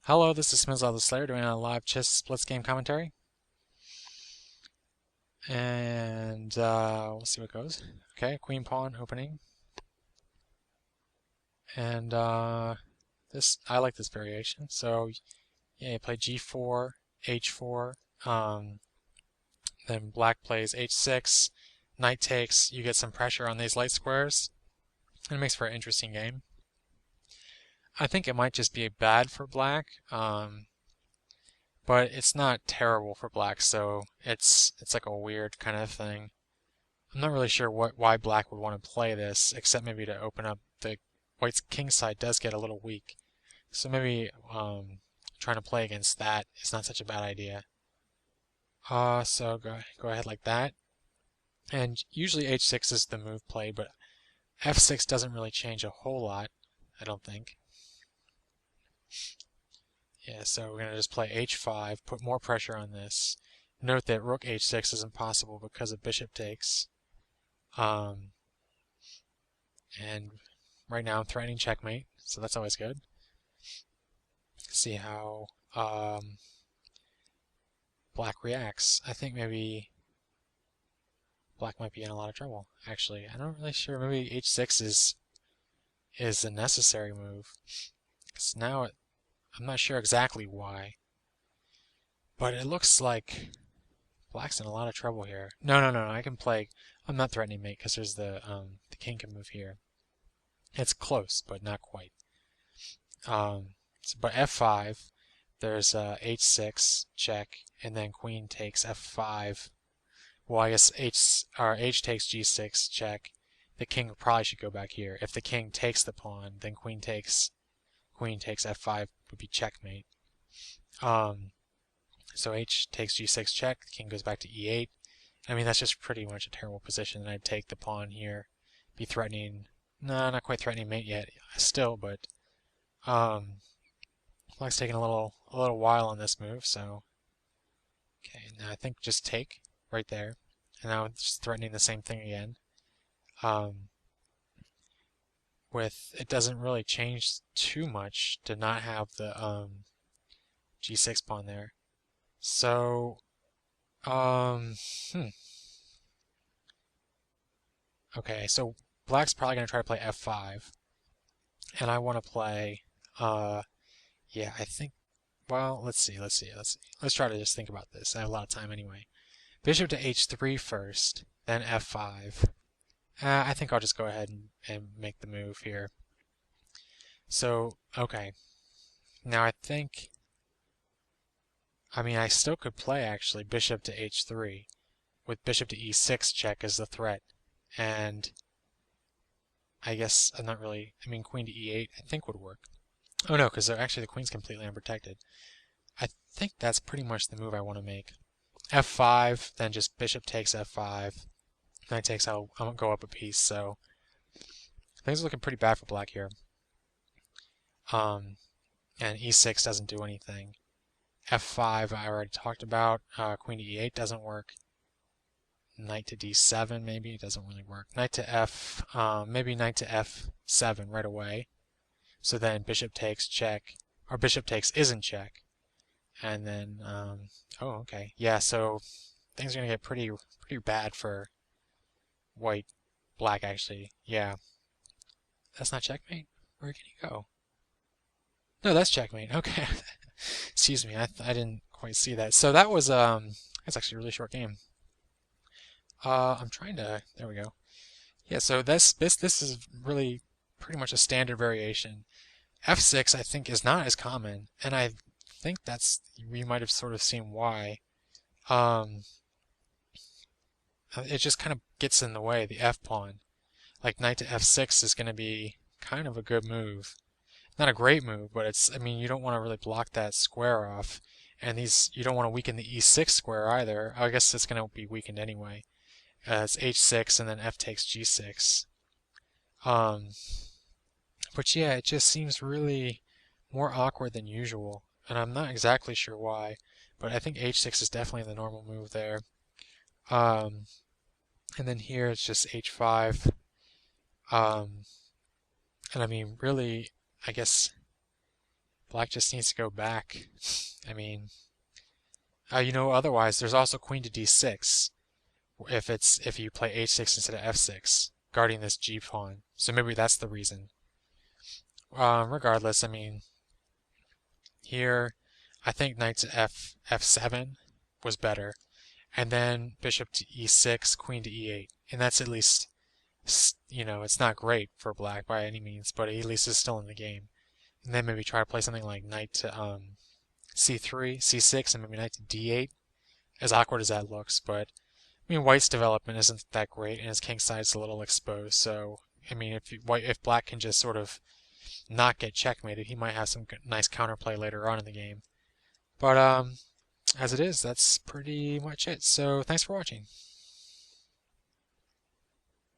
Hello, this is Smizzle the Slayer doing a live chess Blitz game commentary. And we'll see what goes. Okay, queen pawn opening. And this I like this variation. So yeah, you play g4, h4, then black plays h6, knight takes, you get some pressure on these light squares, and it makes for an interesting game. I think it might just be bad for black. But it's not terrible for black, so it's like a weird kind of thing. I'm not really sure why black would want to play this, except maybe to open up the white's king side does get a little weak. So maybe trying to play against that is not such a bad idea. So go ahead like that. And usually h6 is the move play, but f6 doesn't really change a whole lot, I don't think. Yeah, so we're going to just play h5, put more pressure on this. Note that rook h6 isn't possible because of bishop takes. And right now I'm threatening checkmate, so that's always good. See how black reacts. I think maybe black might be in a lot of trouble, actually. I'm not really sure. Maybe h6 is a necessary move. Because now I'm not sure exactly why. But it looks like black's in a lot of trouble here. No. I can play. I'm not threatening mate because there's the king can move here. It's close, but not quite. But f5, there's h6 check, and then queen takes f5. Well, I guess h takes g6 check. The king probably should go back here. If the king takes the pawn, then queen takes f5 would be checkmate. So h takes g6 check. The king goes back to e8. I mean, that's just pretty much a terrible position. And I'd take the pawn here, be threatening. No, not quite threatening mate yet. Still, but black's taking a little while on this move. So okay, now I think just take right there, and now it's just threatening the same thing again. With it doesn't really change too much to not have the g6 pawn there. So okay, so black's probably going to try to play f5, and I want to play yeah, I think, well, let's see. Let's try to just think about this. I have a lot of time anyway. Bishop to h3 first, then f5. I think I'll just go ahead and make the move here. So, okay. Now I think, I mean, I still could play actually bishop to h3 with bishop to e6 check as the threat. And I guess I'm not really, I mean, queen to e8 I think would work. Oh no, because actually the queen's completely unprotected. I think that's pretty much the move I want to make. f5, then just bishop takes f5. Knight takes, I won't go up a piece, so things are looking pretty bad for black here. And e6 doesn't do anything. f5 I already talked about. Queen to e8 doesn't work. Knight to d7 maybe doesn't really work. Knight to f, maybe knight to f7 right away. So then bishop takes check, or bishop takes isn't check. And then, oh, okay. Yeah, so things are going to get pretty bad for black actually. Yeah. That's not checkmate? Where can you go? No, that's checkmate. Okay. Excuse me, I didn't quite see that. So that was, that's actually a really short game. I'm trying to, there we go. Yeah, so this is really pretty much a standard variation. F6 I think is not as common, and I think that's, we might have sort of seen why. It just kind of gets in the way, the F pawn. Like knight to F6 is going to be kind of a good move. Not a great move, but it's, I mean, you don't want to really block that square off. And you don't want to weaken the E6 square either. I guess it's going to be weakened anyway. It's H6 and then F takes G6. But yeah, it just seems really more awkward than usual. And I'm not exactly sure why, but I think H6 is definitely the normal move there. And then here it's just H5. And I mean, really, I guess Black just needs to go back. I mean, otherwise there's also queen to d6 if you play h6 instead of f6, guarding this g pawn. So maybe that's the reason. Regardless, I mean, here I think knight to f7 was better, and then bishop to e6, queen to e8, and that's at least, it's not great for black by any means, but at least it's still in the game. And then maybe try to play something like knight to c3, c6, and maybe knight to d8, as awkward as that looks. But I mean, white's development isn't that great, and his king side's a little exposed. So I mean, if black can just sort of not get checkmated, he might have some nice counterplay later on in the game. But as it is, that's pretty much it. So thanks for watching.